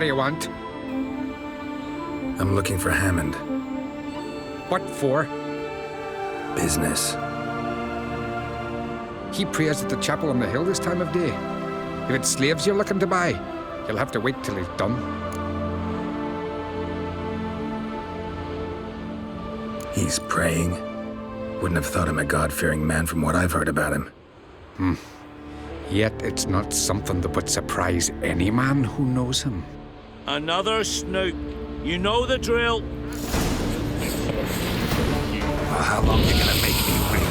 What do you want? I'm looking for Hammond. What for? Business. He prays at the chapel on the hill this time of day. If it's slaves you're looking to buy, you'll have to wait till he's done. He's praying? Wouldn't have thought him a God-fearing man from what I've heard about him. Yet it's not something that would surprise any man who knows him. Another snoop. You know the drill. Well, how long are you gonna make me wait?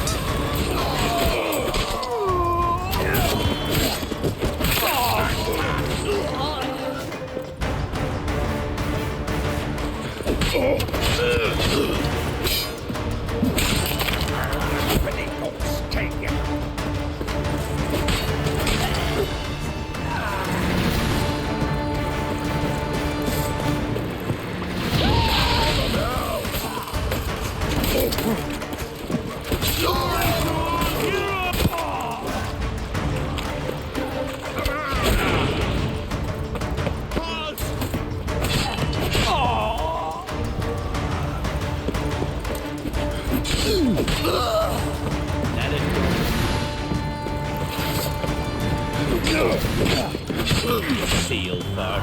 Seal bird.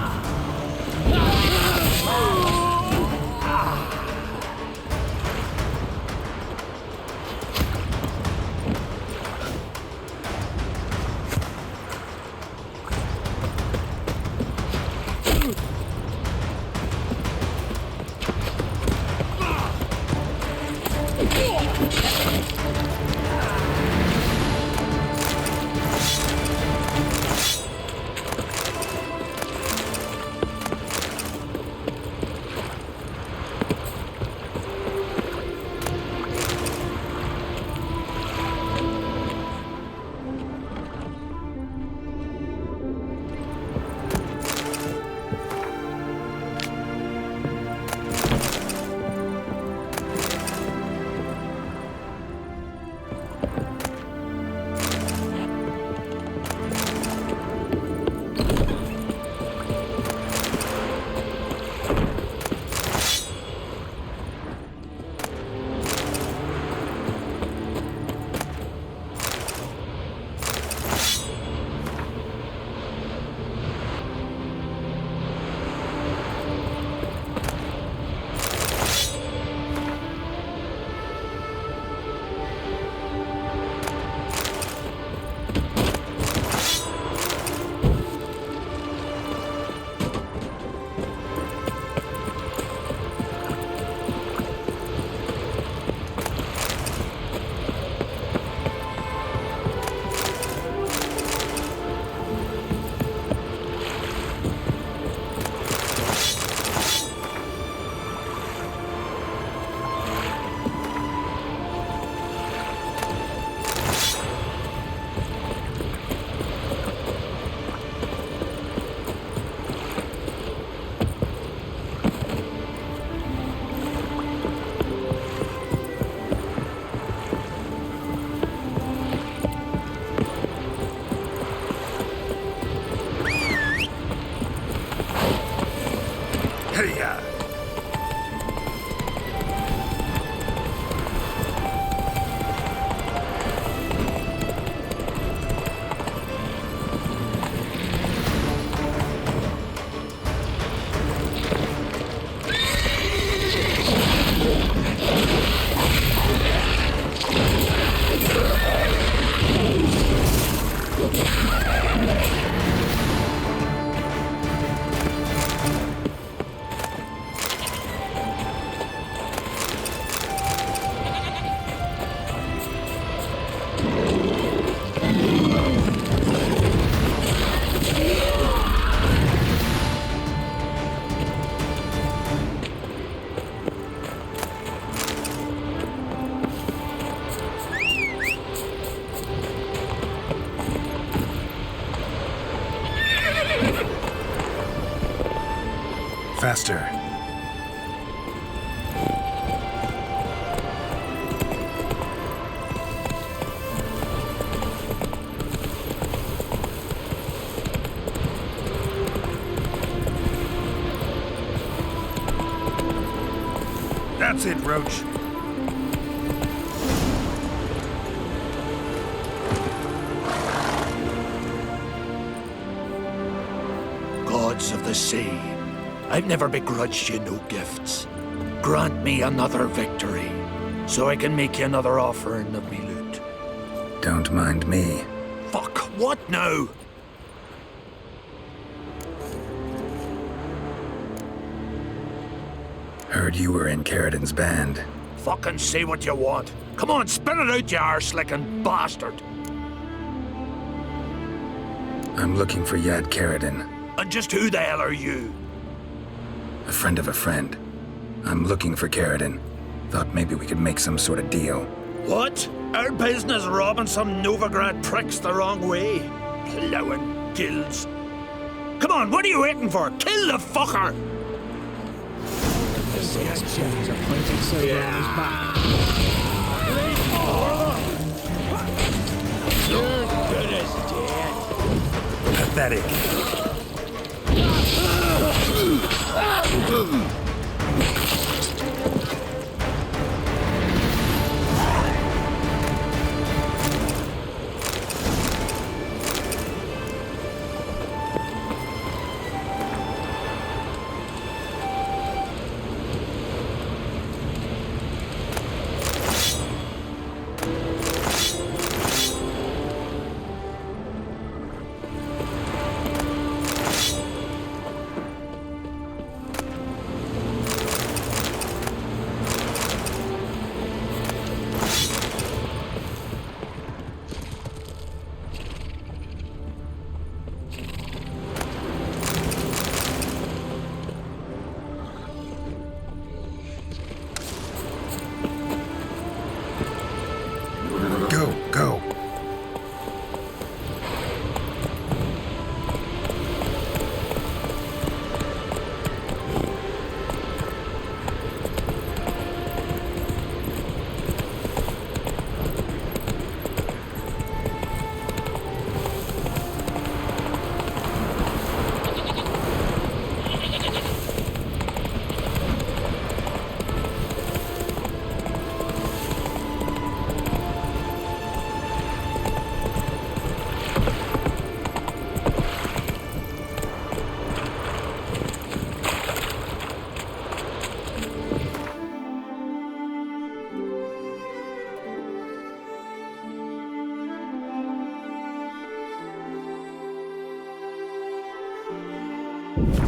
Faster. That's it, Roach. Gods of the sea, I've never begrudged you no gifts. Grant me another victory, so I can make you another offering of me loot. Don't mind me. Fuck, what now? Heard you were in Carradin's band. Fucking say what you want. Come on, spit it out, you arse-licking bastard. I'm looking for Yad Carradin, And just who the hell are you? a friend of a friend. I'm looking for Carradin. Thought maybe we could make some sort of deal. What? Our business robbing some Novigrad pricks the wrong way? Plowing guilds. Come on, what are you waiting for? Kill the fucker! Pathetic. Go.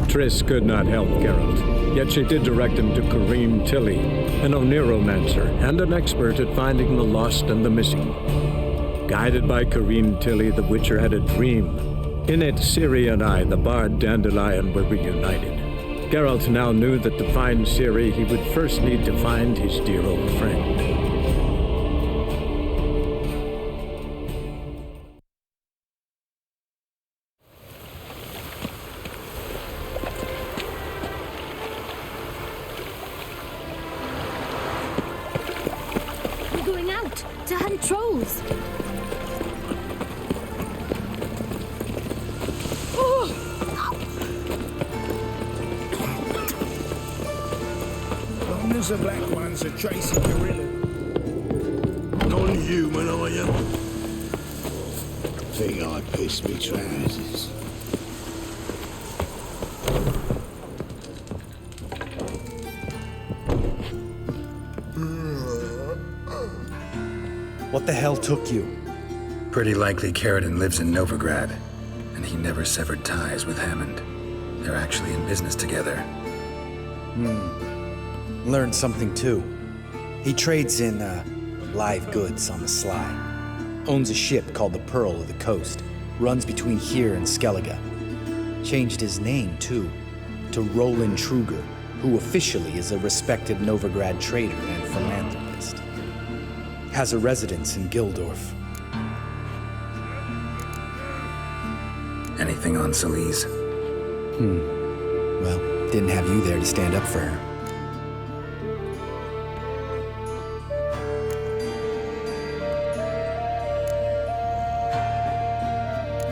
Triss could not help Geralt, yet she did direct him to Kareem Tilly, an oneiromancer and an expert at finding the lost and the missing. Guided by Kareem Tilly, the Witcher had a dream. In it, Ciri and I, the bard Dandelion, were reunited. Geralt now knew that to find Ciri, he would first need to find his dear old friend. To hunt trolls. Long as the black ones are chasing gorilla. Non-human, are you? Think I pissed me trousers. What the hell took you? Pretty likely Carradin lives in Novigrad, and he never severed ties with Hammond. They're actually in business together. Learned something too. He trades in, live goods on the sly. Owns a ship called the Pearl of the Coast. Runs between here and Skellige. Changed his name too, to Roland Truger, who officially is a respected Novigrad trader and philanthropist. Has a residence in Gildorf. Anything on Celise? Well, didn't have you there to stand up for her.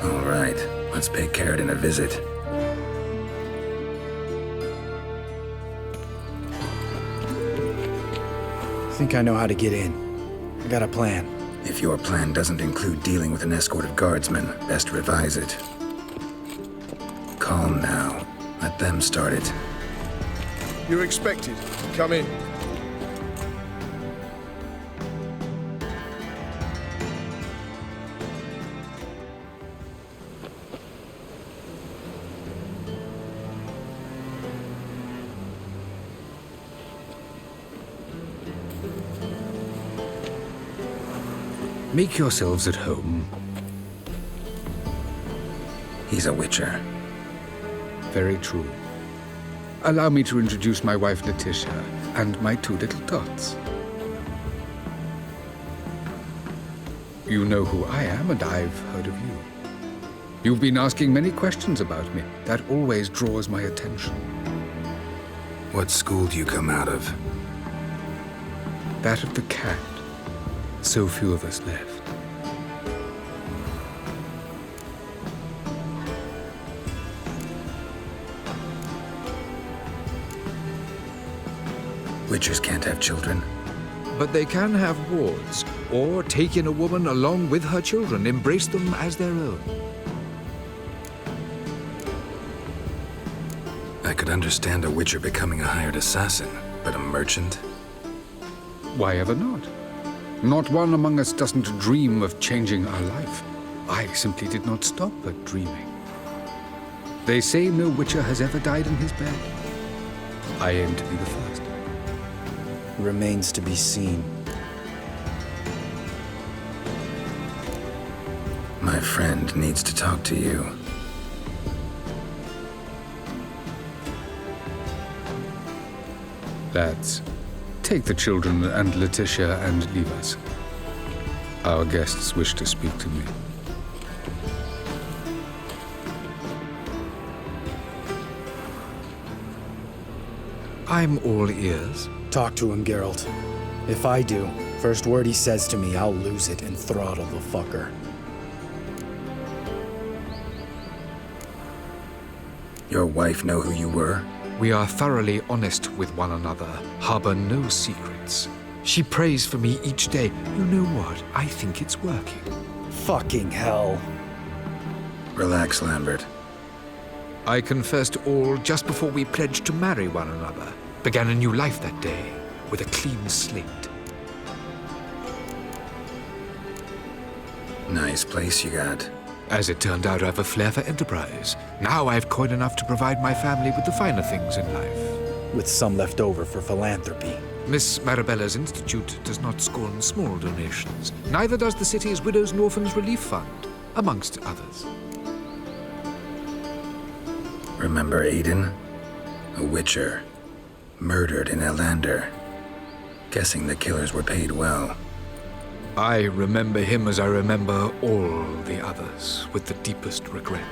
All right, let's pay Carradin a visit. Think I know how to get in. I got a plan. If your plan doesn't include dealing with an escort of guardsmen, best revise it. Calm now. Let them start it. You're expected. Come in. Make yourselves at home. He's a witcher. Very true. Allow me to introduce my wife, Letitia, and my two little tots. You know who I am, and I've heard of you. You've been asking many questions about me. That always draws my attention. What school do you come out of? That of the cat. So few of us left. Witchers can't have children. But they can have wards, or take in a woman along with her children, embrace them as their own. I could understand a witcher becoming a hired assassin, but a merchant? Why ever not? Not one among us doesn't dream of changing our life. I simply did not stop at dreaming. They say no witcher has ever died in his bed. I aim to be the first. Remains to be seen. My friend needs to talk to you. Lads, take the children and Letitia and leave us. Our guests wish to speak to me. I'm all ears. Talk to him, Geralt. If I do, first word he says to me, I'll lose it and throttle the fucker. Your wife know who you were? We are thoroughly honest with one another, harbor no secrets. She prays for me each day. You know what? I think it's working. Fucking hell. Relax, Lambert. I confessed all just before we pledged to marry one another. Began a new life that day, with a clean slate. Nice place you got. As it turned out, I have a flair for enterprise. Now I have coin enough to provide my family with the finer things in life. With some left over for philanthropy. Miss Marabella's institute does not scorn small donations. Neither does the city's Widows and Orphans Relief Fund, amongst others. Remember Aiden? A witcher. Murdered in Elander. Guessing the killers were paid well. I remember him as I remember all the others, with the deepest regret.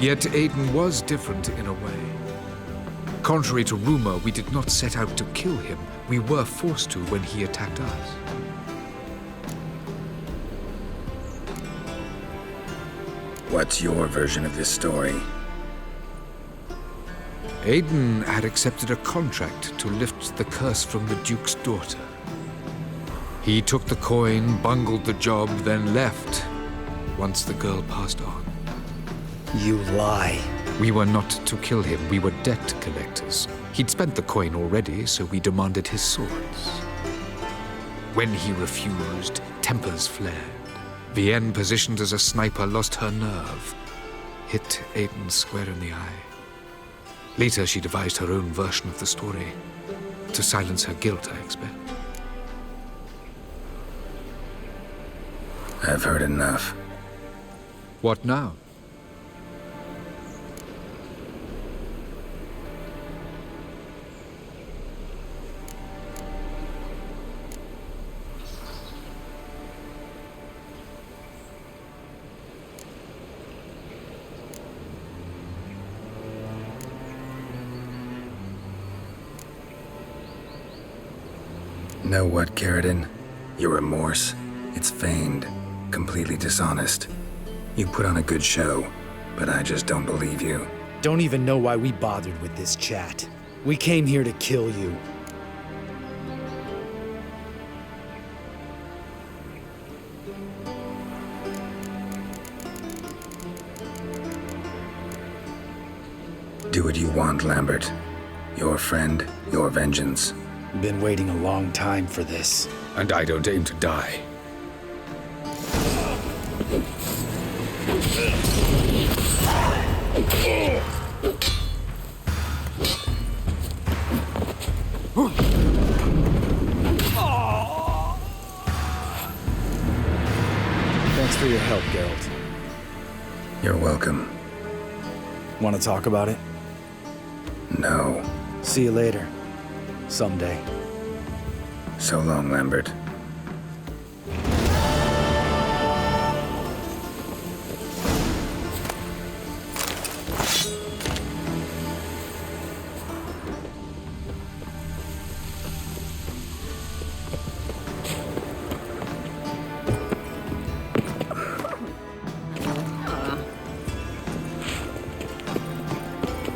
Yet Aiden was different in a way. Contrary to rumor, we did not set out to kill him. We were forced to when he attacked us. What's your version of this story? Aiden had accepted a contract to lift the curse from the Duke's daughter. He took the coin, bungled the job, then left once the girl passed on. You lie. We were not to kill him, we were debt collectors. He'd spent the coin already, so we demanded his swords. When he refused, tempers flared. Vienne, positioned as a sniper, lost her nerve. Hit Aiden square in the eye. Later, she devised her own version of the story. To silence her guilt, I expect. I've heard enough. What now? Know what, Carradine? Your remorse, it's feigned, completely dishonest. You put on a good show, but I just don't believe you. Don't even know why we bothered with this chat. We came here to kill you. Do what you want, Lambert. Your friend, your vengeance. Been waiting a long time for this. And I don't aim to die. Thanks for your help, Geralt. You're welcome. Want to talk about it? No. See you later. Someday. So long, Lambert.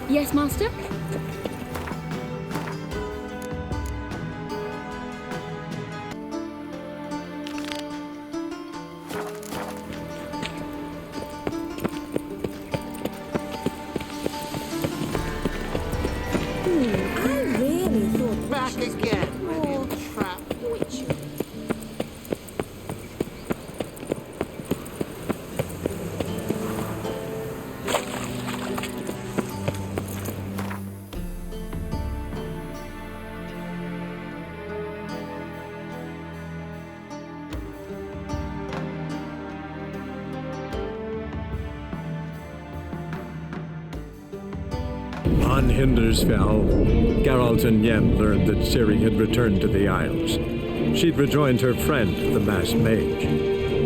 Yes, Master? I really thought Back again. more trap witch. On Hindersfell, Geralt and Yen learned that Ciri had returned to the Isles. She'd rejoined her friend, the masked mage.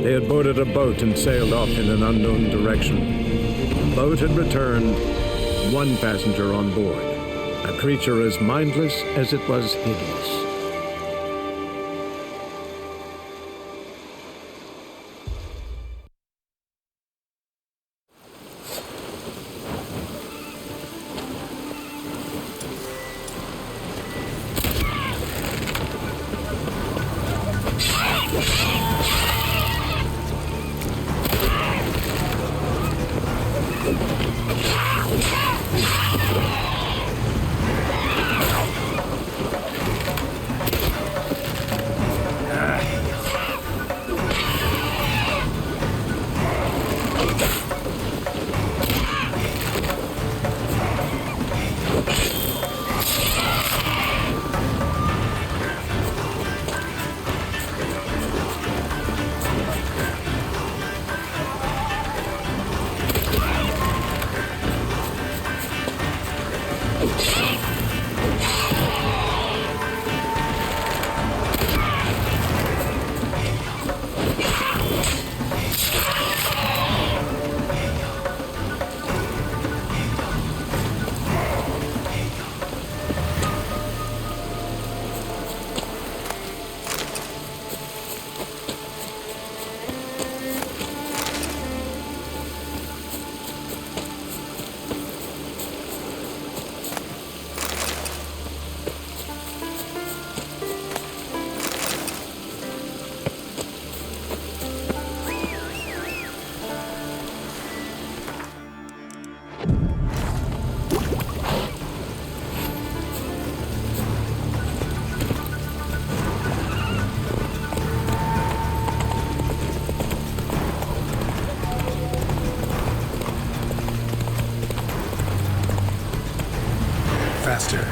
They had boarded a boat and sailed off in an unknown direction. The boat had returned, one passenger on board, a creature as mindless as it was hideous. Faster.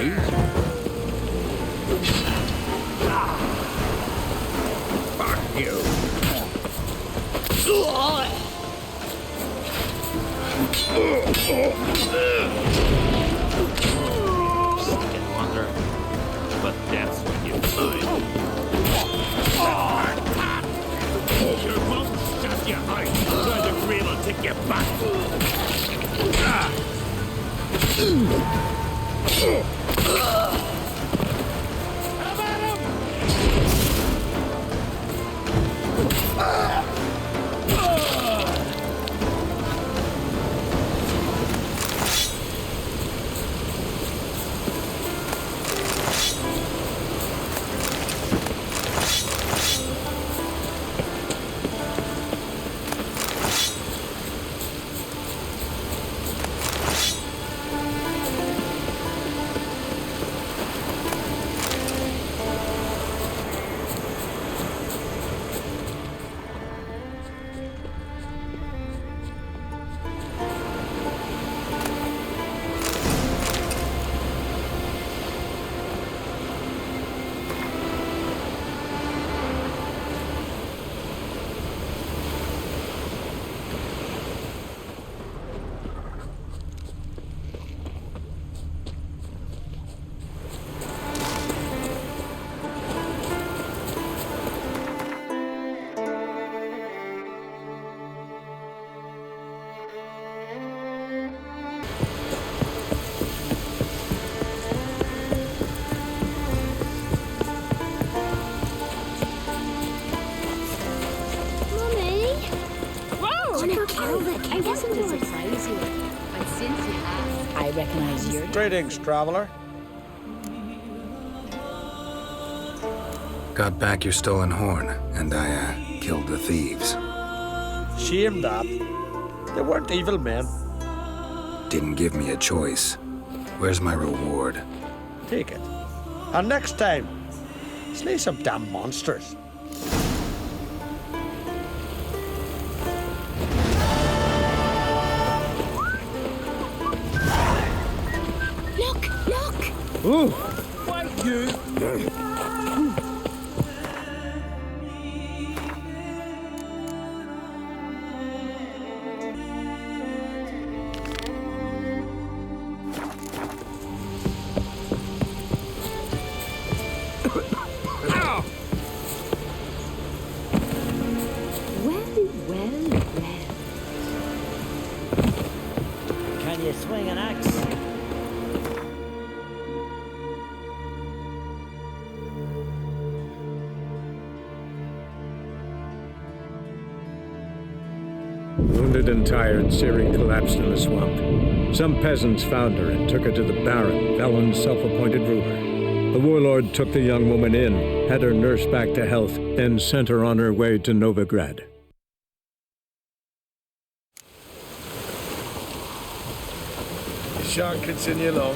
easy. Fuck you. Second wonder, but that's what you find. Your mouth shut your eyes. Try the grave will take you back. I wasn't to surprise you, but since you asked, I recognize your... Greetings, traveler. Got back your stolen horn, and I, killed the thieves. Shame that. They weren't evil men. Didn't give me a choice. Where's my reward? Take it. And next time, slay some damn monsters. Look! Ooh! Why you? Well. Can you swing an axe? Wounded and tired, Ciri collapsed in the swamp. Some peasants found her and took her to the Baron, Valen's self-appointed ruler. The warlord took the young woman in, had her nursed back to health, then sent her on her way to Novigrad. You shan't continue long.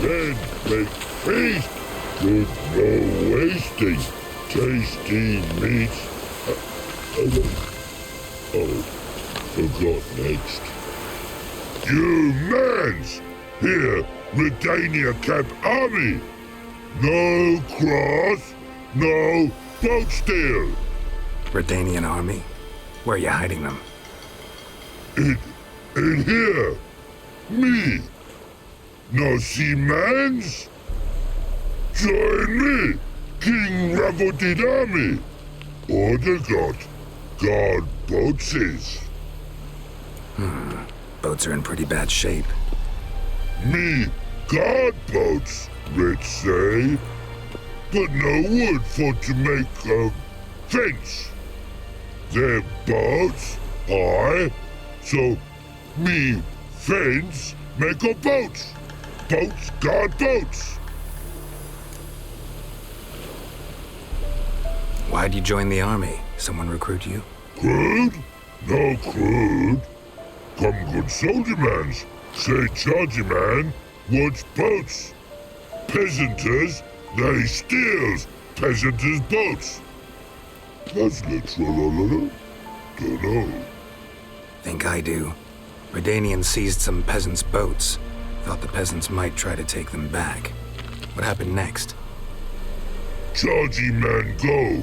Then make feast with no wasting. Tasty meats. Forgot next. You mans! Here, Redania Camp Army! No cross, no boat steal! Redanian army? Where are you hiding them? In here! Me! No see mans? Join me, King Ravodid army! Order got guard boatses. Boats are in pretty bad shape. Me guard boats, let's say. But no wood for to make a fence. Their boats high, so me fence make a boat. Boats guard boats. Why'd you join the army? Someone recruit you? Crude? No crude. Come good soldier mans. Say chargy man wants boats. Peasanters, they steals peasanters' boats. That's literal. Dunno. Think I do. Redanians seized some peasants' boats. Thought the peasants might try to take them back. What happened next? Chargy man go.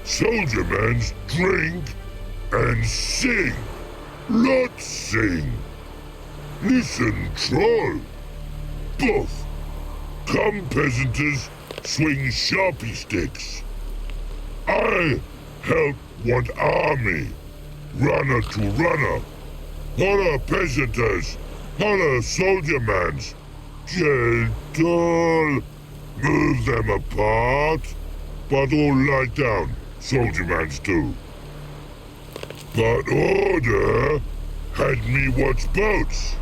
Soldier mans drink and sing. Lot sing. Listen, troll. Both. Come peasanters swing sharpie sticks. I help one army. Runner to runner. Holla peasanters. Holla soldier mans. Gentle. Move them apart. But all lie down. Soldier mans too. But order had me watch boats.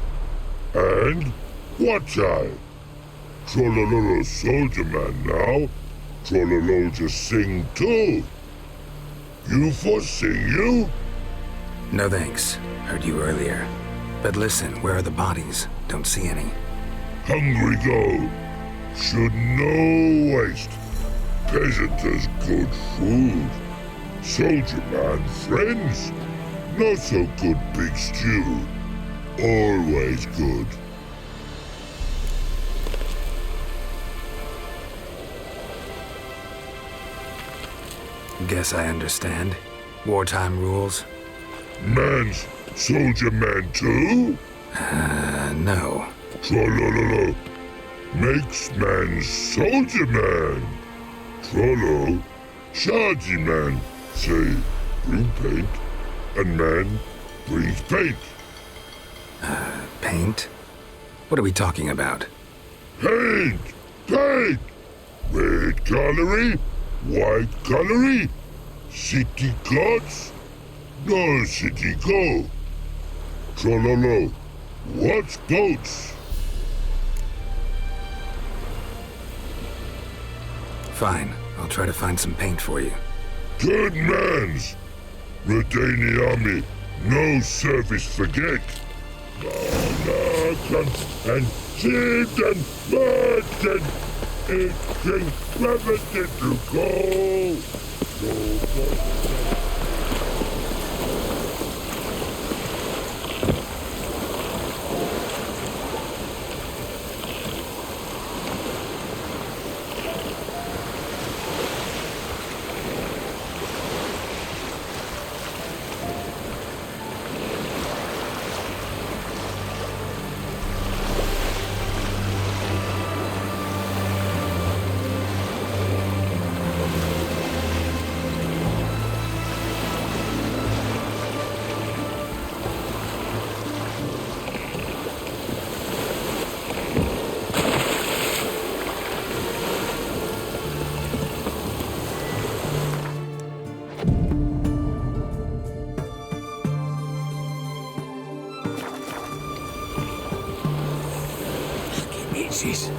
And watch I. Trollololo soldier man now. Trollolo just sing too. You for sing you? No thanks. Heard you earlier. But listen, where are the bodies? Don't see any. Hungry go. Should no waste. Peasanters good food. Soldier man friends. Not so good big stew. Always good. Guess I understand. Wartime rules? Man's soldier man too? No. Trollololo. Makes man soldier man. Trollo. Chargy man. Say, bring paint. And man brings paint. Paint? What are we talking about? Paint! Paint! Red colory, white colory, city gods, no city go. Trollolo, what's boats? Fine, I'll try to find some paint for you. Good mans! Redani army, no service forget. And seed and mud and anything revenue to go. Itches.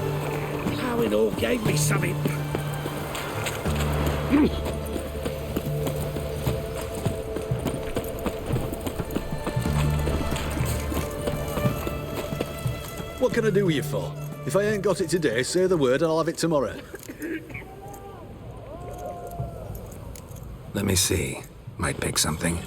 Ploughing all gave me something. What can I do with you for? If I ain't got it today, say the word and I'll have it tomorrow. Let me see. Might pick something.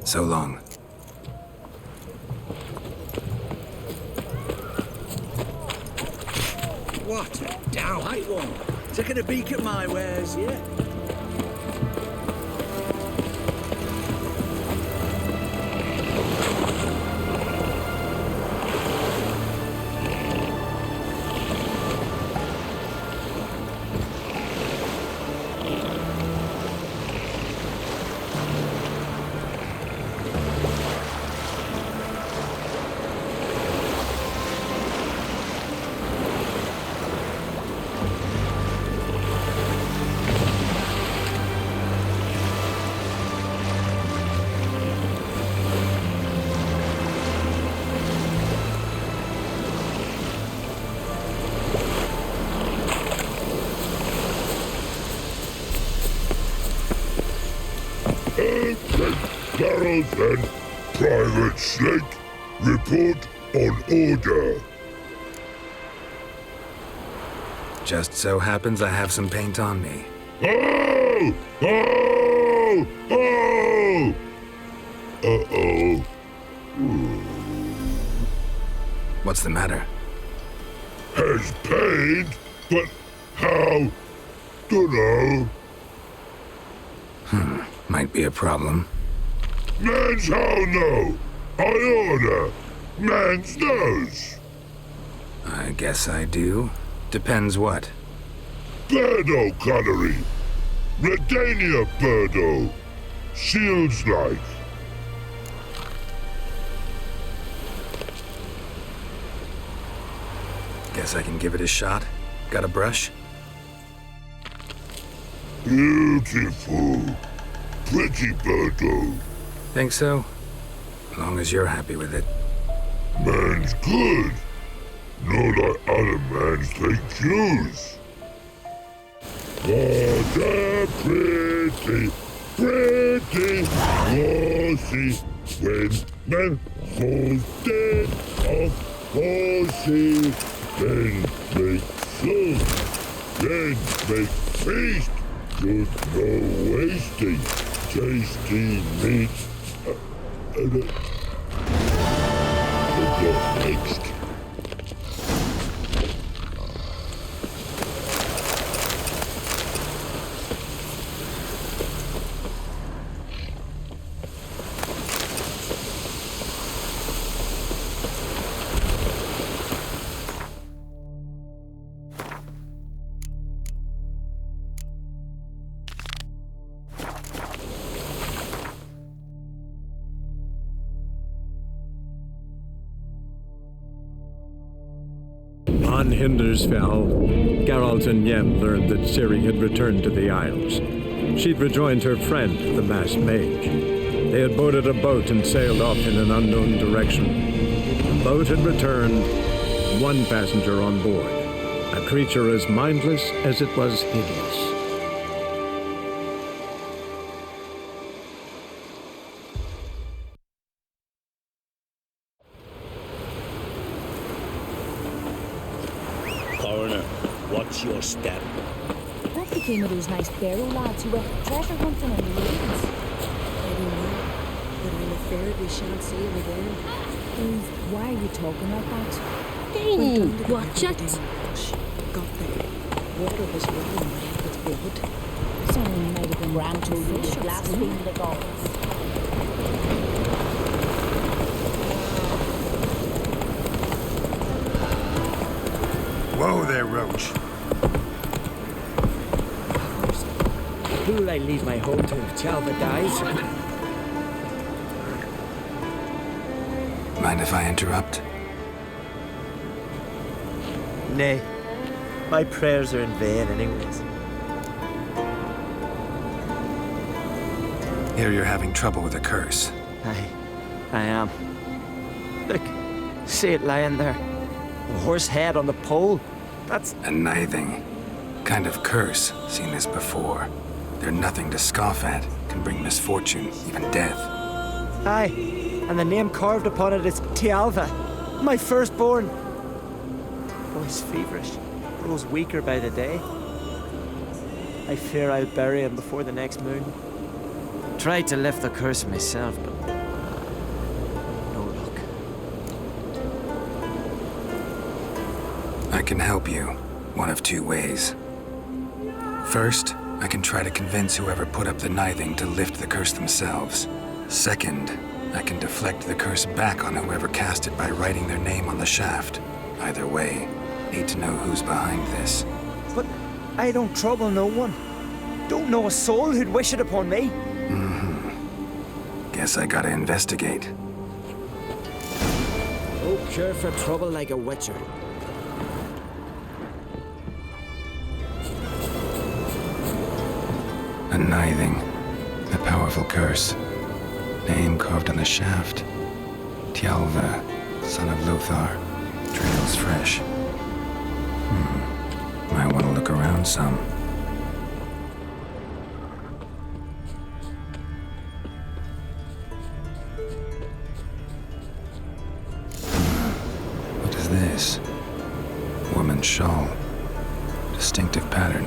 So long. What a downright one. Taking a peek at my wares, yeah? Geralt then. Private Slate, report on order. Just so happens I have some paint on me. Oh! Oh! Oh! Uh-oh. What's the matter? Has paint, but how? Dunno. Might be a problem. Man's how no. I order. Man's knows. I guess I do. Depends what. Birdo colory. Redania Birdo. Shields like. Guess I can give it a shot. Got a brush? Beautiful. Pretty Birdo. Think so? As long as you're happy with it. Man's good. Not like other mans they choose. What a pretty, pretty horsey. When man falls dead off horsey, then make soup, then make feast. Good no wasting, tasty meat. Got mixed. On Hindersfell, Geralt and Yen learned that Ciri had returned to the Isles. She'd rejoined her friend, the masked mage. They had boarded a boat and sailed off in an unknown direction. The boat had returned, one passenger on board, a creature as mindless as it was hideous. Coroner, what's your step? What became of those nice Barrow lads who went treasure hunting in the ruins? I don't know, but I'm afraid we shan't see them again. Eve, why are you talking like that? Went down to the watch river it. down the bush. Got there. Water was running red with blood. Someone might have been ran to fish blaspheme the gods. Whoa there, Roach. Who'll I leave my home to if Chalva dies? Mind if I interrupt? Nay. My prayers are in vain anyways. Here you're having trouble with a curse. I am. Look, see it lying there. A horse head on the pole. That's a nithing. Kind of curse. Seen this before. They're nothing to scoff at. Can bring misfortune, even death. aye. And the name carved upon it is Tialva, my firstborn. Boy's feverish, grows weaker by the day. I fear I'll bury him before the next moon. Tried to lift the curse myself, but no luck. I can help you, one of two ways. First, I can try to convince whoever put up the nithing to lift the curse themselves. Second, I can deflect the curse back on whoever cast it by writing their name on the shaft. Either way, need to know who's behind this. But I don't trouble no one. Don't know a soul who'd wish it upon me. Guess I gotta investigate. Oh, cure for trouble like a witcher. A nithing. A powerful curse. Name carved on the shaft. Tialva, son of Lothar. Trails fresh. Might want to look around some. is this? Woman's shawl. Distinctive pattern.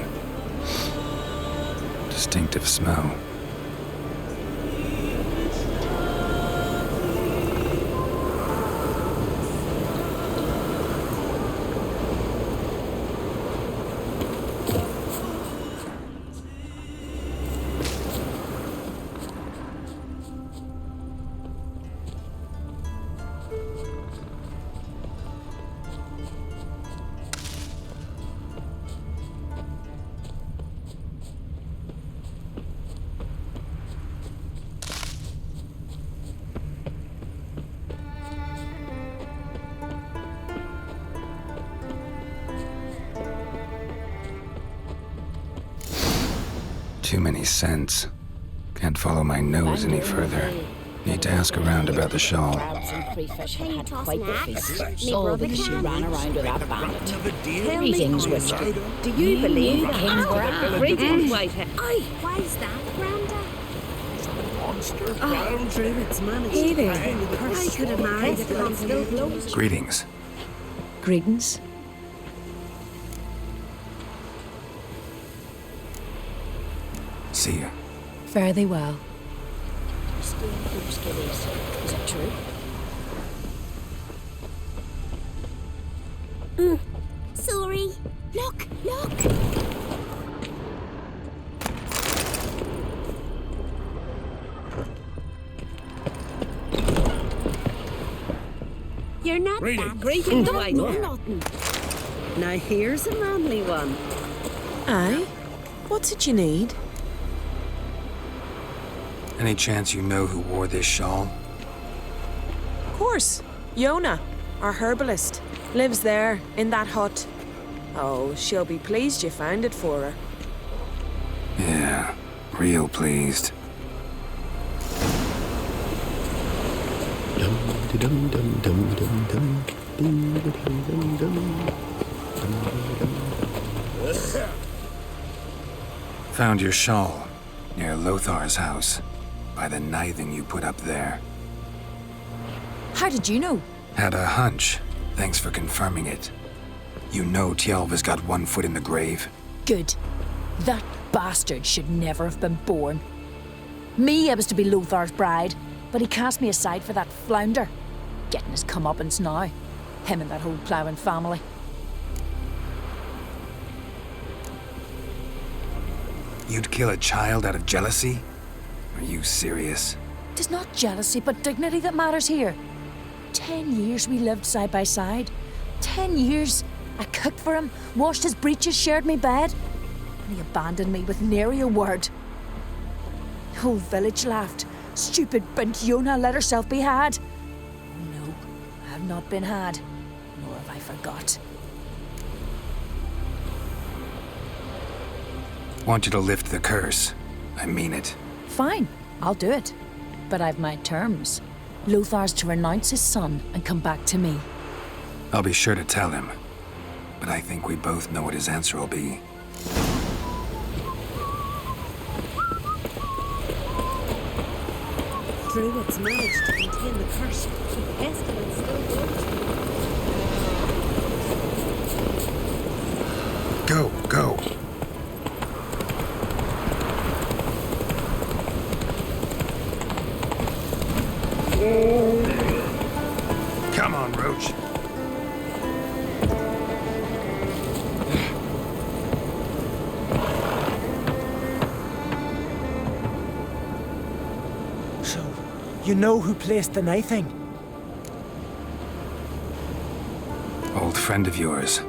Distinctive smell. Too many scents. Can't follow my nose any further. Need to ask around about the shawl. All because she ran around with that bandit. Greetings, Witcher. Do you believe King Brad? Greetings, Whitehead. Aye, why's that, Granda? Oh, Druid's managed to get the curse. I could have married the constable. Greetings. Greetings. See ya. Fare thee well. Is it true? Sorry. Look, look. You're not that. Greetings, Don't White. know nothing. Now here's a manly one. Aye? What's it you need? Any chance you know who wore this shawl? Of course. Yona, our herbalist, lives there, in that hut. Oh, she'll be pleased you found it for her. Yeah, real pleased. Found your shawl near Lothar's house, by the knithing you put up there. How did you know? Had a hunch. Thanks for confirming it. You know Tjalva's got one foot in the grave. Good. That bastard should never have been born. Me, I was to be Lothar's bride, but he cast me aside for that flounder. Getting his comeuppance now. Him and that whole ploughing family. You'd kill a child out of jealousy? Are you serious? Tis not jealousy, but dignity that matters here. 10 years we lived side by side. 10 years. I cooked for him, washed his breeches, shared me bed. And he abandoned me with nary a word. The whole village laughed. Stupid bint Yona let herself be had. Oh no, I have not been had, nor have I forgot. Want you to lift the curse. I mean it. Fine, I'll do it. But I've my terms. Lothar's to renounce his son and come back to me. I'll be sure to tell him. But I think we both know what his answer will be. Druid's managed to contain the curse. The pestilence still goes. Go, go. Come on, Roach. So, you know who placed the knifing? Old friend of yours,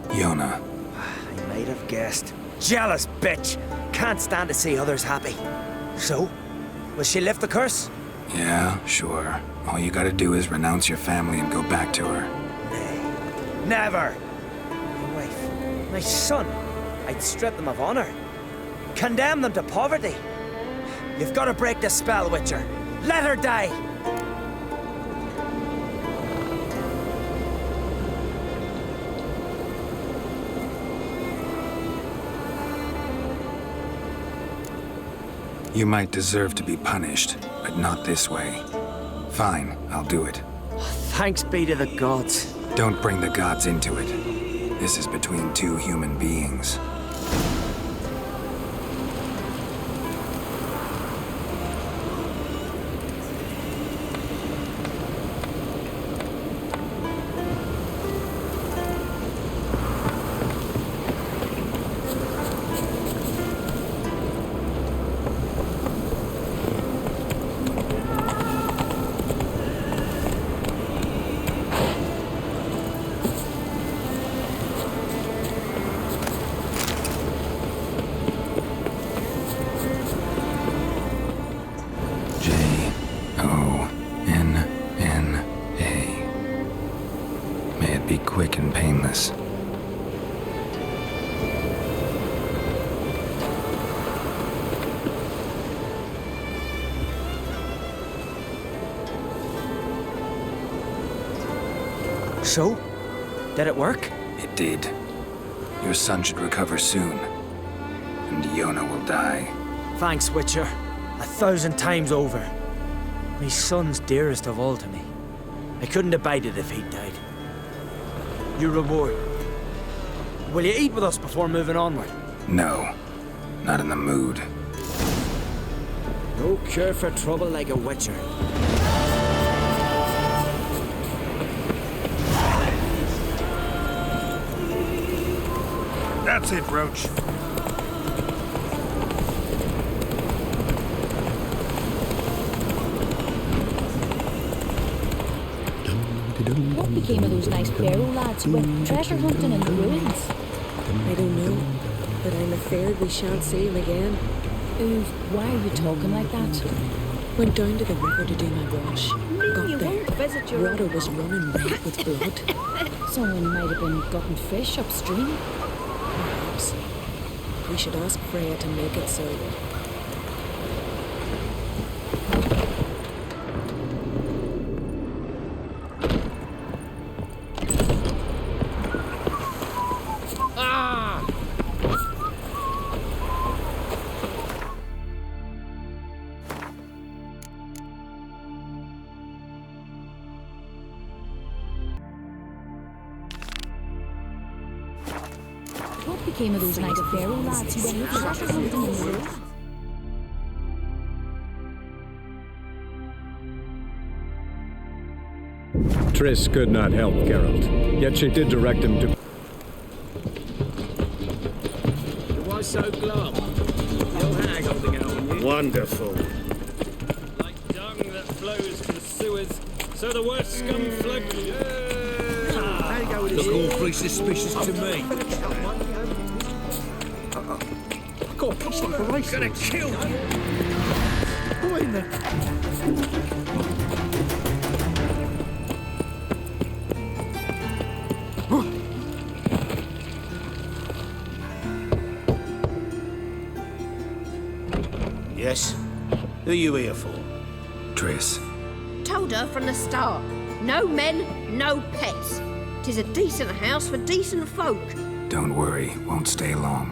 Yona. I might have guessed. Jealous bitch! Can't stand to see others happy. So, will she lift the curse? Yeah, sure. All you gotta do is renounce your family and go back to her. Nay, never! My wife, my son, I'd strip them of honor. Condemn them to poverty. You've got to break the spell, Witcher. Let her die! You might deserve to be punished, but not this way. Fine, I'll do it. Thanks be to the gods. Don't bring the gods into it. This is between two human beings. Be quick and painless. So? Did it work? It did. Your son should recover soon. And Yona will die. Thanks, Witcher. 1,000 times over. My son's dearest of all to me. I couldn't abide it if he'd died. Your reward. Will you eat with us before moving onward? No. Not in the mood. No cure for trouble like a Witcher. That's it, Roach. What became of those nice Barrow lads who went treasure hunting in the ruins? I don't know, but I'm afraid we shan't see him again. Why are you talking like that? Went down to the river to do my wash. Got there. Visit your Water was running red with blood. Someone might have been gotten fish upstream. Perhaps. We should ask Freya to make it so. What became of those nice Barrow lads who went treasure hunting in the ruins? Triss could not help Geralt, yet she did direct him to... Why so glum? No hag holding out on you. Wonderful. Like dung that flows from sewers, so the worst scum float. Look awfully suspicious to me. I got a piece like a race. Gonna kill you. What in the... Yes? Who are you here for? Triss. Told her from the start. No men, no pets. 'Tis a decent house for decent folk. Don't worry, won't stay long.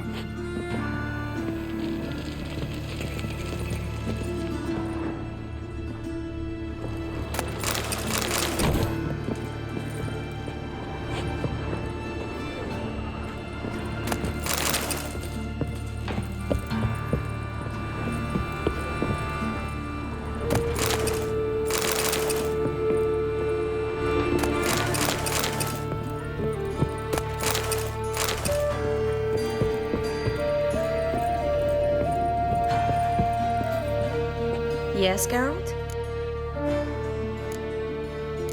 Yes, Geralt?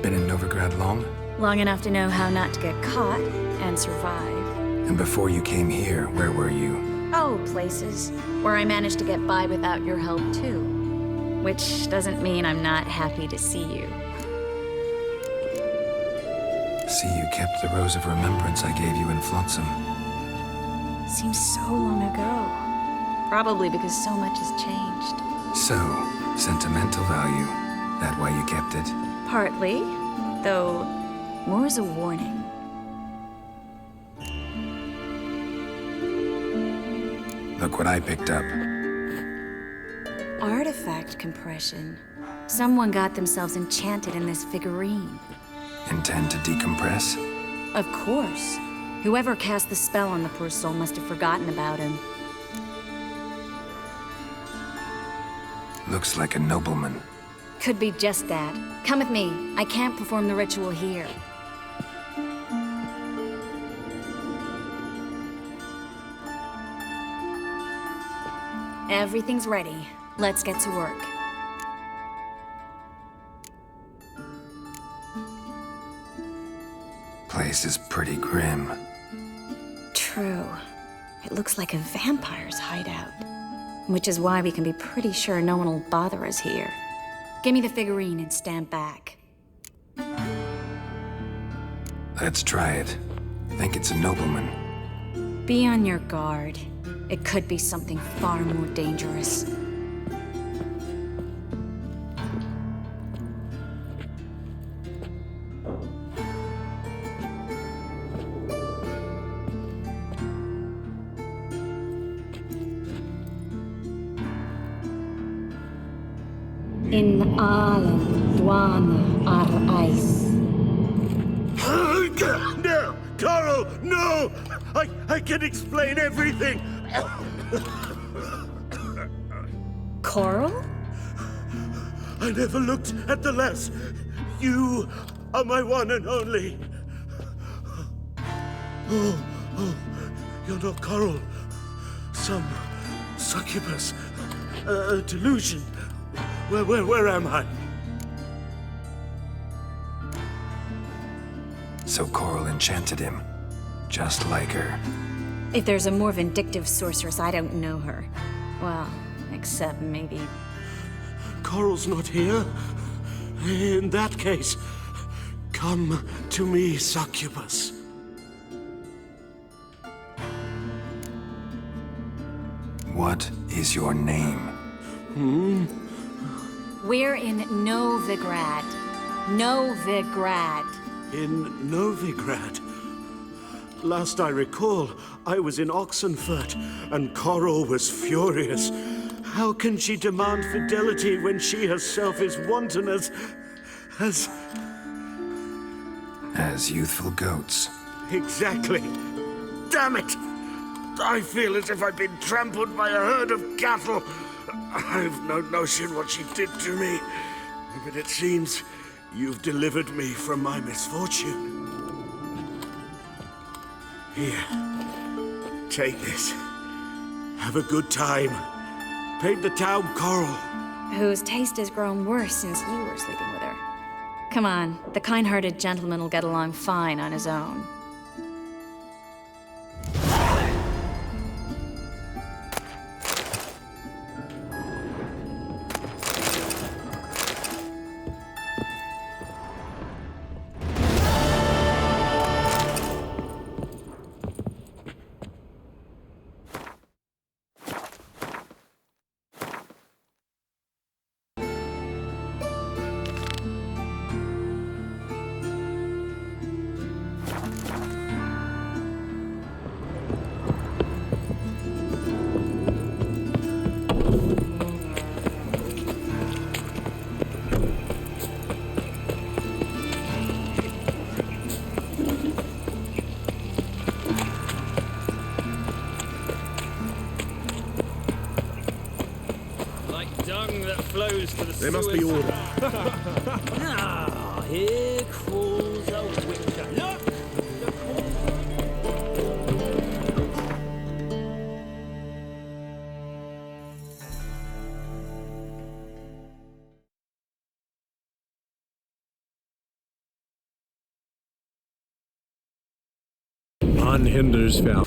Been in Novigrad long? Long enough to know how not to get caught and survive. And before you came here, where were you? Oh, places where I managed to get by without your help, too. Which doesn't mean I'm not happy to see you. See, you kept the rose of remembrance I gave you in Flotsam. Seems so long ago. Probably because so much has changed. So, sentimental value. That why you kept it? Partly, though more as a warning. Look what I picked up. Artifact compression. Someone got themselves enchanted in this figurine. Intend to decompress? Of course. Whoever cast the spell on the poor soul must have forgotten about him. Looks like a nobleman. Could be just that. Come with me. I can't perform the ritual here. Everything's ready. Let's get to work. Place is pretty grim. True. It looks like a vampire's hideout. Which is why we can be pretty sure no one will bother us here. Give me the figurine and stand back. Let's try it. Think it's a nobleman. Be on your guard. It could be something far more dangerous. In Alan Dwana ar Ice. No! Coral, no! I can explain everything! Coral? I never looked at the less. You are my one and only. Oh, you're not Coral. Some succubus. A delusion. Where am I? So Coral enchanted him. Just like her. If there's a more vindictive sorceress, I don't know her. Well, except maybe... Coral's not here. In that case, come to me, succubus. What is your name? We're in Novigrad. Novigrad. In Novigrad? Last I recall, I was in Oxenfurt, and Coral was furious. How can she demand fidelity when she herself is wanton as youthful goats. Exactly. Damn it! I feel as if I've been trampled by a herd of cattle. I've no notion what she did to me, but it seems you've delivered me from my misfortune. Here, take this. Have a good time. Paint the town Coral. Whose taste has grown worse since you were sleeping with her. Come on, the kind-hearted gentleman will get along fine on his own. There must be order. Now, here crawls a witcher. Look! On Hinder's Fell.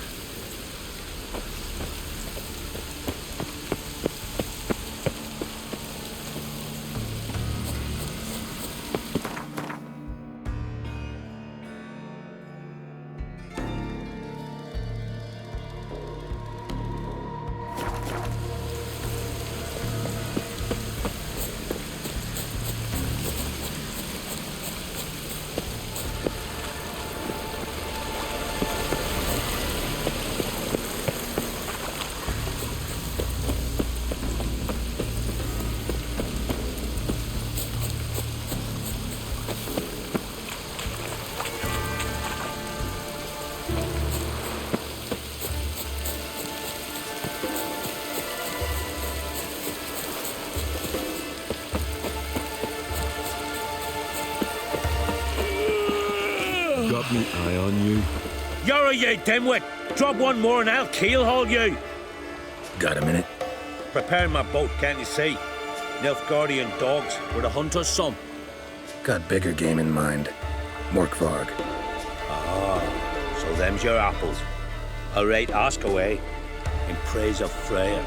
got me eye on you. You're a ye dimwit! Drop one more and I'll keelhaul you! Got a minute? Preparing my boat, can't you see? Nilfgaardian dogs were the hunters' son. Got bigger game in mind. Morkvarg. Ah, so them's your apples. All right, ask away. In praise of Freya.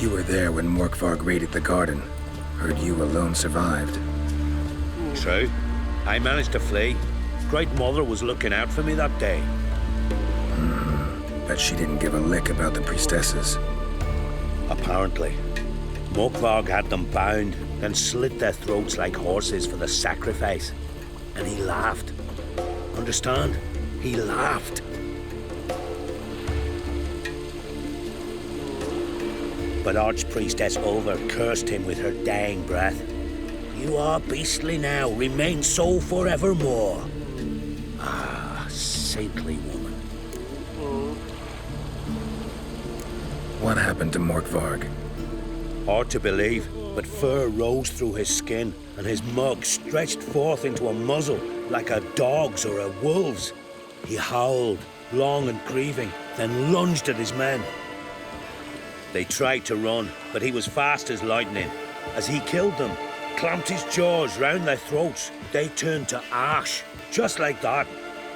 You were there when Morkvarg raided the garden. Heard you alone survived. True. I managed to flee. Great Mother was looking out for me that day. Bet she didn't give a lick about the priestesses. Apparently. Morkvarg had them bound, then slit their throats like horses for the sacrifice. And he laughed. Understand? He laughed. But Archpriestess Ulver cursed him with her dying breath. You are beastly now, remain so forevermore. Ah, saintly woman. What happened to Morkvarg? Hard to believe, but fur rose through his skin, and his mug stretched forth into a muzzle, like a dog's or a wolf's. He howled, long and grieving, then lunged at his men. They tried to run, but he was fast as lightning. As he killed them, clamped his jaws round their throats, they turned to ash, just like that.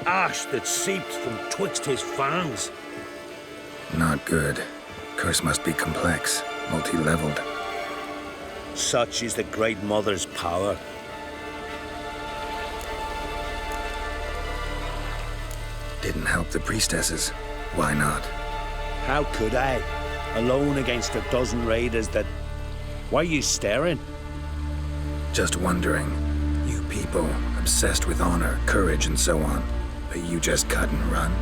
Ash that seeped from twixt his fangs. Not good. Curse must be complex, multi-leveled. Such is the Great Mother's power. Didn't help the priestesses. Why not? How could I? Alone against a dozen raiders that... Why are you staring? Just wondering. You people, obsessed with honor, courage, and so on. But you just cut and run?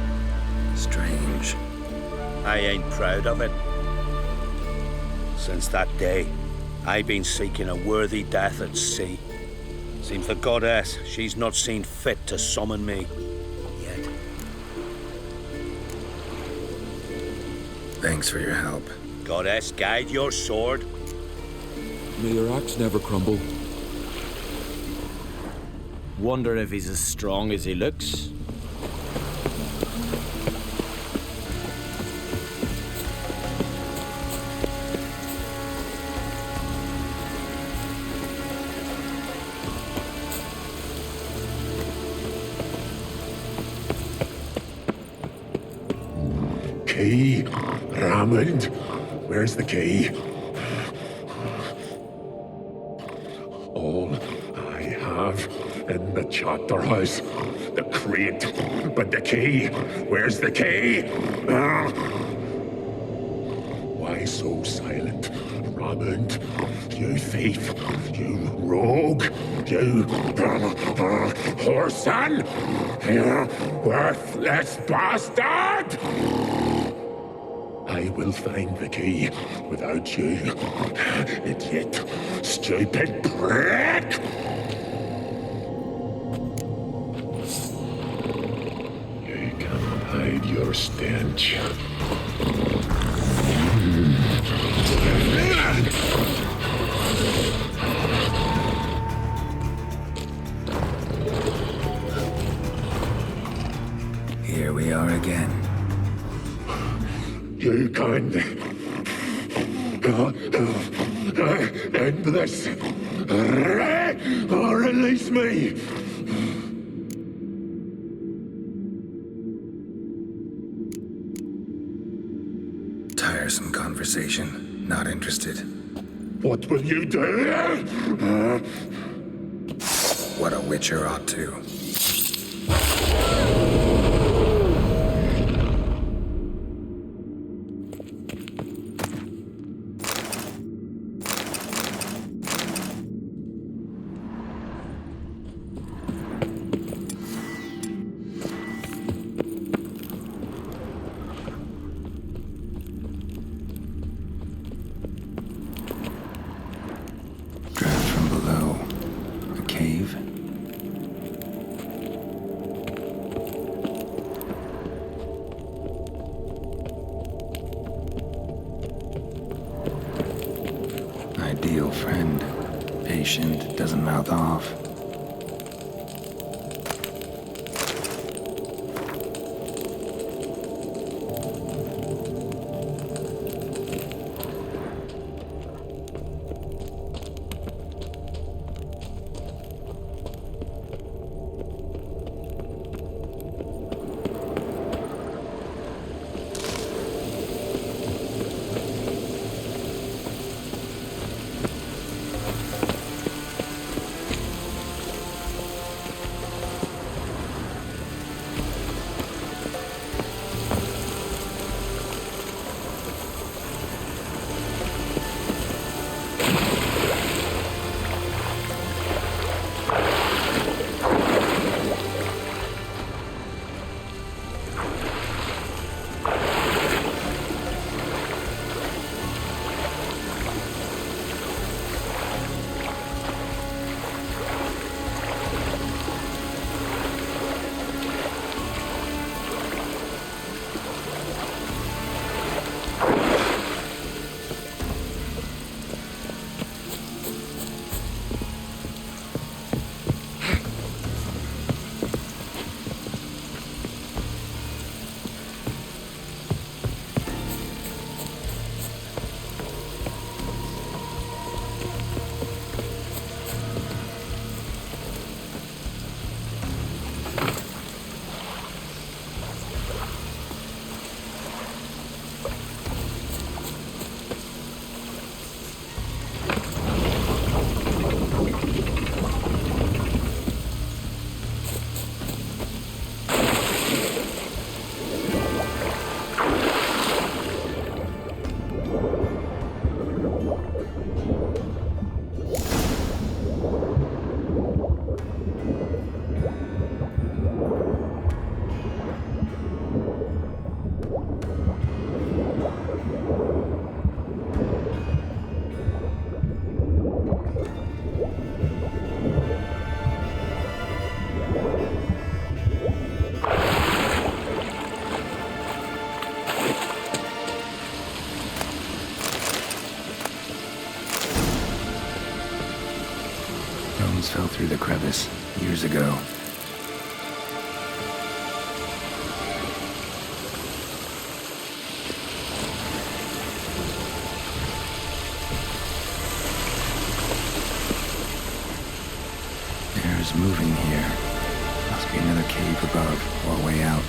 Strange. I ain't proud of it. Since that day, I've been seeking a worthy death at sea. Seems the goddess, she's not seen fit to summon me yet. Thanks for your help. Goddess, guide your sword. May your axe never crumble. Wonder if he's as strong as he looks. Key, Raymond. Where's the key? All I have in the chapter house, the crate, but the key. Where's the key? Why so silent, Raymond? You thief, you rogue, you whoreson, you worthless bastard! I will find the key without you, idiot, stupid prick! You can't hide your stench. Here we are again. You can end this, or release me. Tiresome conversation. Not interested. What will you do? What a witcher ought to. Ideal friend. Patient, doesn't mouth off. Bones fell through the crevice years ago. Air's moving here. Must be another cave above or a way out.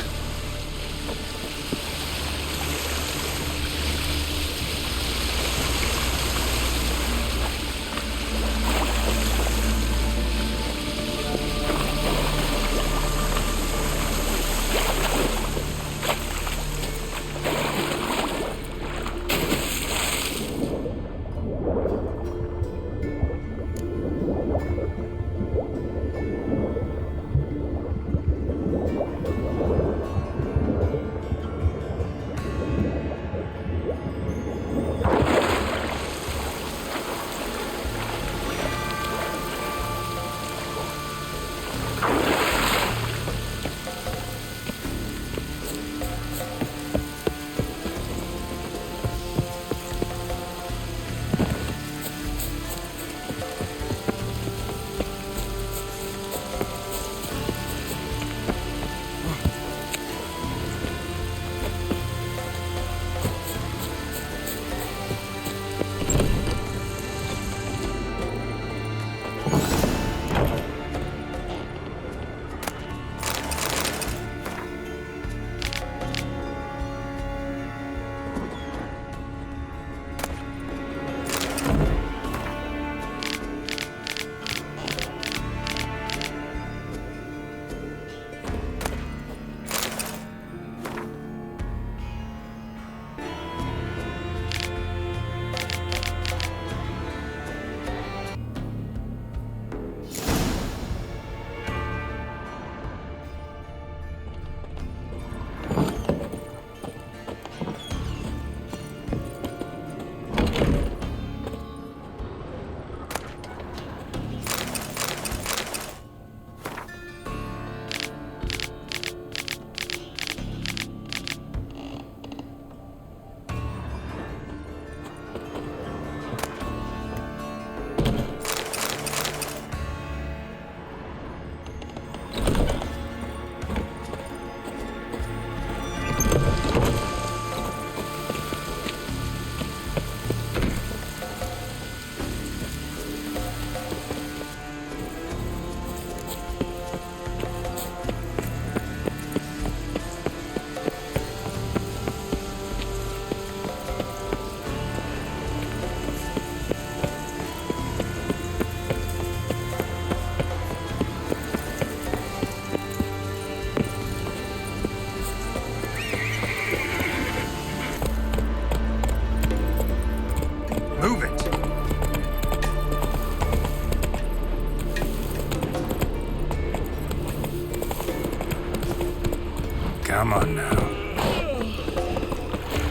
Come on now.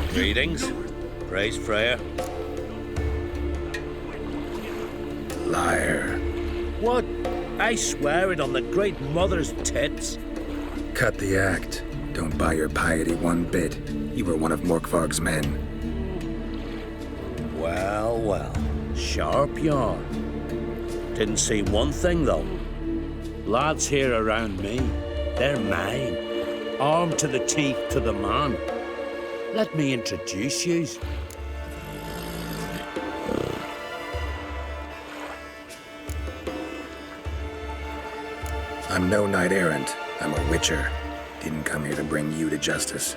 Greetings. Praise Freya. Liar. What? I swear it on the Great Mother's tits. Cut the act. Don't buy your piety one bit. You were one of Morkvarg's men. Well, well. Sharp yarn. Didn't see one thing, though. Lads here around me, they're mine. Armed to the teeth to the man. Let me introduce yous. I'm no knight errant. I'm a witcher. Didn't come here to bring you to justice.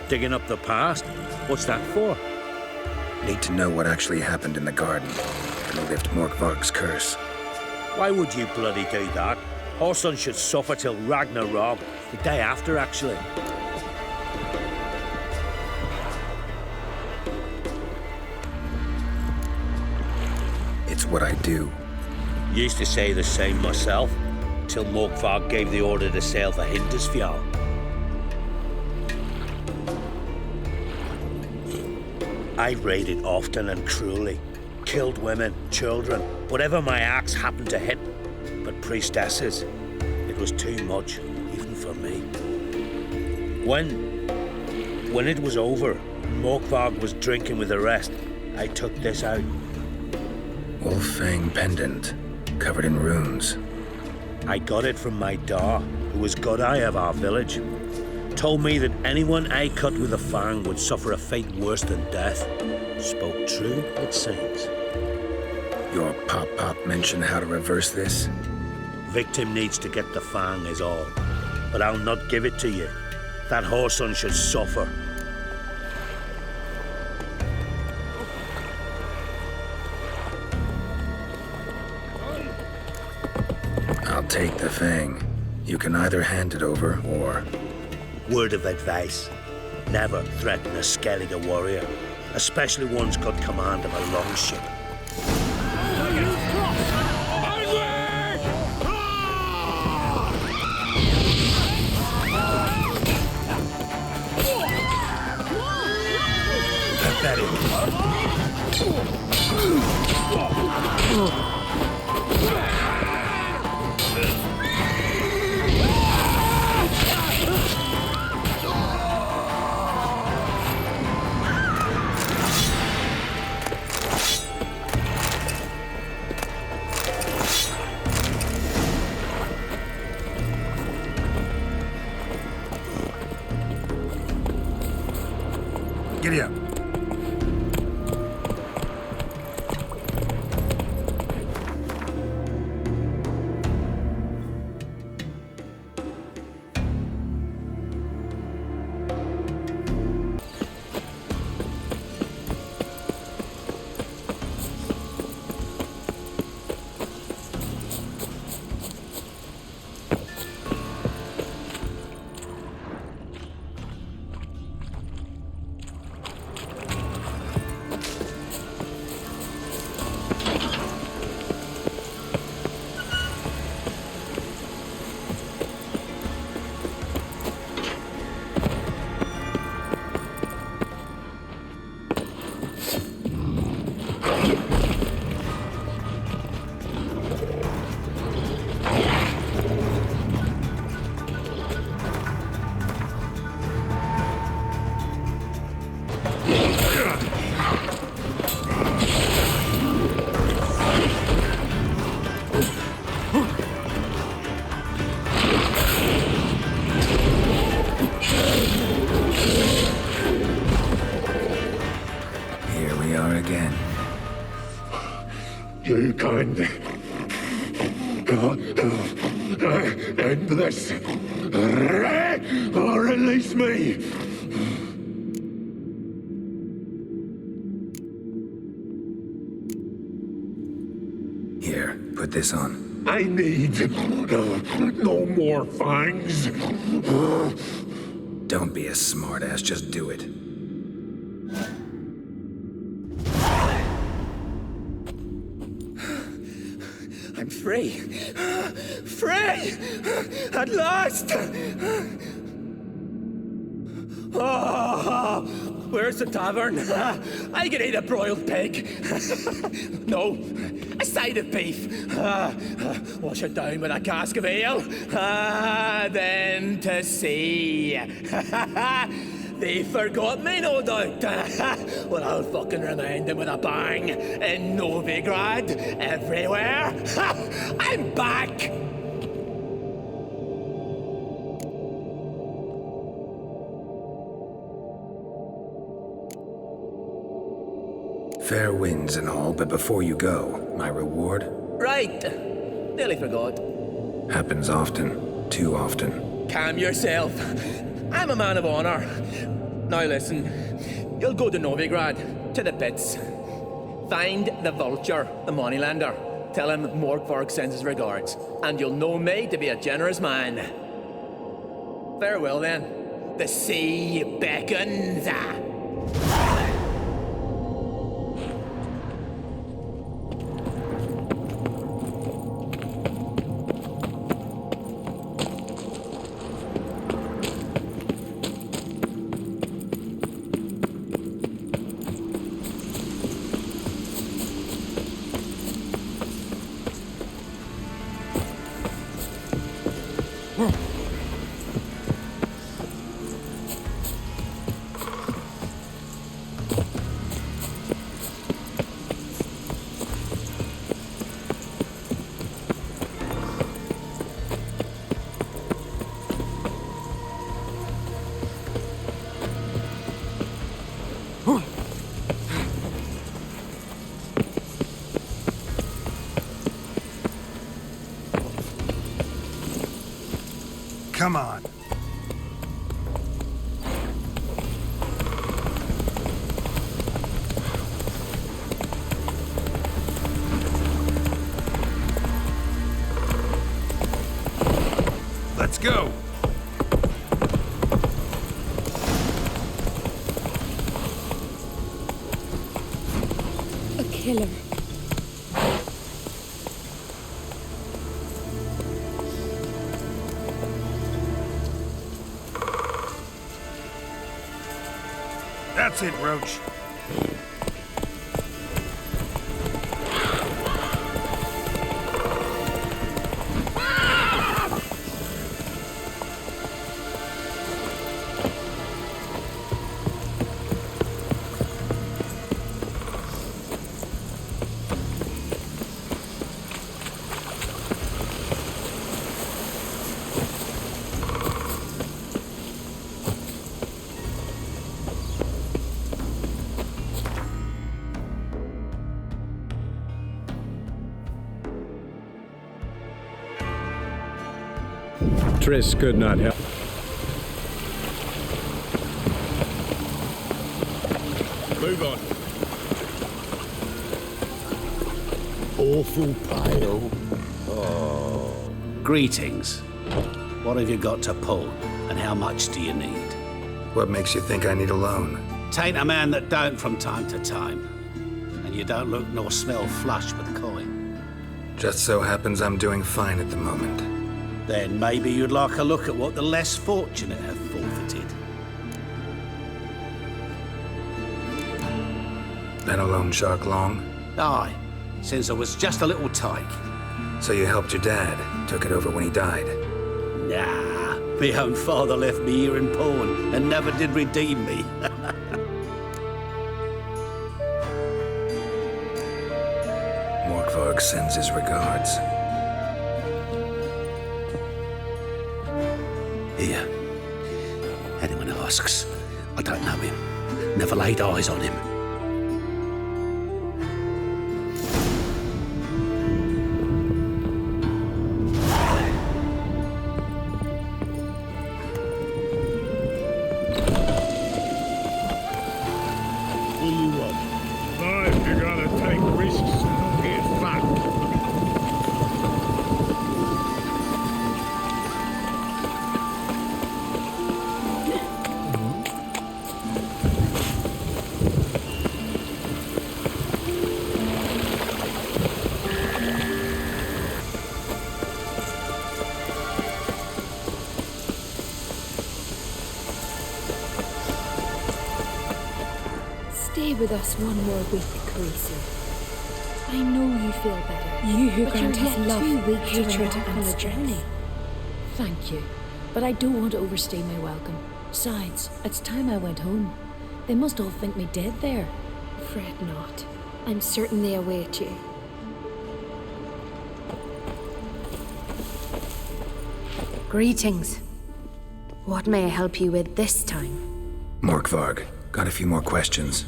Digging up the past? What's that for? Need to know what actually happened in the garden. Gonna lift Morkvarg's curse. Why would you bloody do that? Our son should suffer till Ragnarok. The day after, actually. It's what I do. Used to say the same myself, till Morkvarg gave the order to sail for Hindisfjall. I raided often and cruelly. Killed women, children, whatever my axe happened to hit. But priestesses, it was too much, even for me. When it was over, Morkvarg was drinking with the rest, I took this out. Wolf Fang pendant. covered in runes. I got it from my da, who was god eye of our village. Told me that anyone I cut with a fang would suffer a fate worse than death. Spoke true, it seems. Your pop mentioned how to reverse this? Victim needs to get the fang is all. But I'll not give it to you. That whoreson should suffer. I'll take the fang. You can either hand it over, or... Word of advice. Never threaten a Skellige warrior, especially one's got command of a longship. Pathetic. Giddy up. You can end this, or release me. Here, put this on. I need no more fangs. Don't be a smartass, just do it. I'm free. Free! At last! Oh, where's the tavern? I can eat a broiled pig. No, a side of beef. Wash it down with a cask of ale. Then to sea. They forgot me, no doubt. Well, I'll fucking remind them with a bang. In Novigrad, everywhere. I'm back! Fair winds and all, but before you go, my reward? Right. Nearly forgot. Happens often. Too often. Calm yourself. I'm a man of honor. Now listen, you'll go to Novigrad, to the pits. Find the vulture, the moneylender. Tell him Morkvark sends his regards, and you'll know me to be a generous man. Farewell then. The sea beckons. Come on. Let's go. A killer. That's it, Roach. Triss could not help. Move on. Awful pale. Oh. Greetings. What have you got to pull, and how much do you need? What makes you think I need a loan? Tain't a man that don't from time to time. And you don't look nor smell flush with coin. Just so happens I'm doing fine at the moment. Then maybe you'd like a look at what the less fortunate have forfeited. Been a loan shark long? Aye, since I was just a little tyke. So you helped your dad, took it over when he died? Nah, my own father left me here in pawn and never did redeem me. Morkvarg sends his regards. Here. Anyone asks, I don't know him. Never laid eyes on him. What do you want? Life, you gotta take risks and not get fucked. Stay with us one more week, Carissa. I know you feel better. You who grant us love, 2 weeks hatred, and a journey. Thank you, but I don't want to overstay my welcome. Besides, it's time I went home. They must all think me dead there. Fret not. I'm certain they await you. Greetings. What may I help you with this time? Morkvarg, got a few more questions.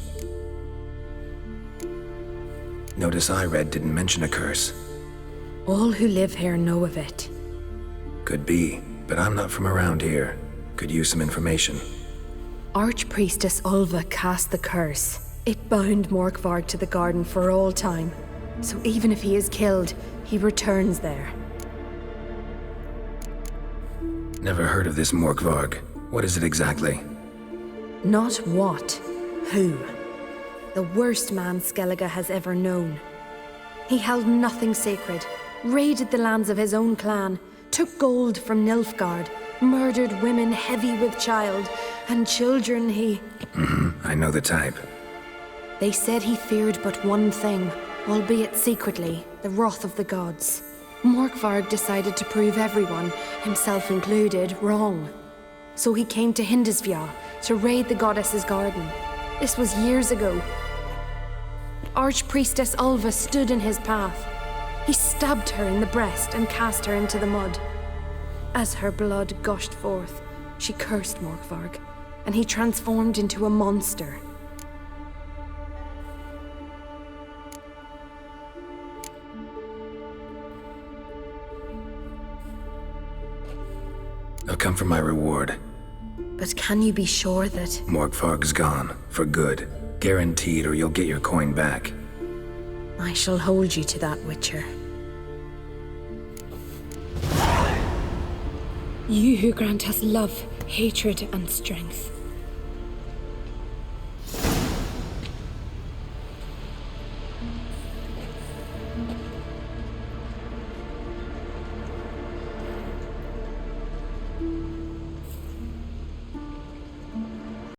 Notice I read didn't mention a curse. All who live here know of it. Could be, but I'm not from around here. Could use some information. Archpriestess Ulva cast the curse. It bound Morkvarg to the garden for all time. So even if he is killed, he returns there. Never heard of this Morkvarg. What is it exactly? Not what, who. The worst man Skellige has ever known. He held nothing sacred, raided the lands of his own clan, took gold from Nilfgaard, murdered women heavy with child, and children he... I know the type. They said he feared but one thing, albeit secretly, the wrath of the gods. Morkvarg decided to prove everyone, himself included, wrong. So he came to Hindisvja to raid the goddess's garden. This was years ago. Archpriestess Ulva stood in his path. He stabbed her in the breast and cast her into the mud. As her blood gushed forth, she cursed Morkvarg, and he transformed into a monster. They'll come for my reward. But can you be sure that... Morgvarg's gone, for good. Guaranteed, or you'll get your coin back. I shall hold you to that, Witcher. You who grant us love, hatred, and strength.